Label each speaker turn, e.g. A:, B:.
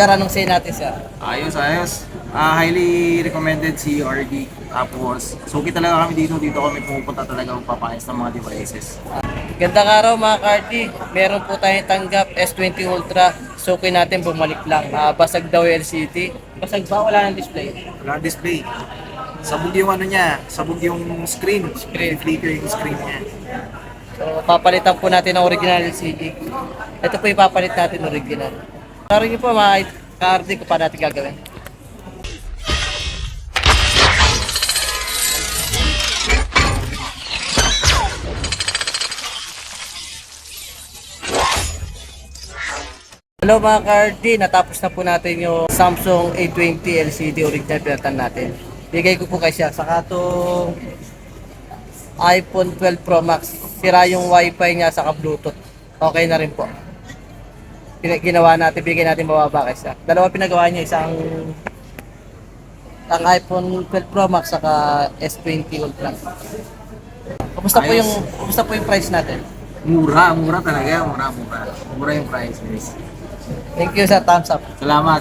A: Sir, anong say natin, sir?
B: Ayos, ayos. Highly recommended si RD. Tapos, suki talaga kami dito. Dito kami pumupunta talaga magpapayos ng mga devices.
A: Gandang araw mga Cardi. Meron po tayong tanggap S20 Ultra. Suki natin bumalik lang. Basag daw yung LCD. Basag ba? Wala ng display.
B: Wala display. Sabog yung ano niya. Sabog yung screen.
A: Screen.
B: Flicker yung screen niya.
A: So, papalitan po natin ang original LCD. Ito po yung papalit natin original. Sorry niyo po mga Cardi kung paano natin gagawin. Hello mga Cardi, natapos na po natin yung Samsung A20 LCD original pinatan natin. Bigay ko po kay siya. Saka itong iPhone 12 Pro Max. Sira yung wifi niya saka Bluetooth. Okay na rin po. Ginawa natin, bigay natin mababa kay siya. Dalawa pinagawa niya, isang ang iPhone 12 Pro Max saka S20 Ultra. Kumusta po yung price natin?
B: Mura talaga. Mura yung price.
A: Thank you sa thumbs up.
B: Salamat.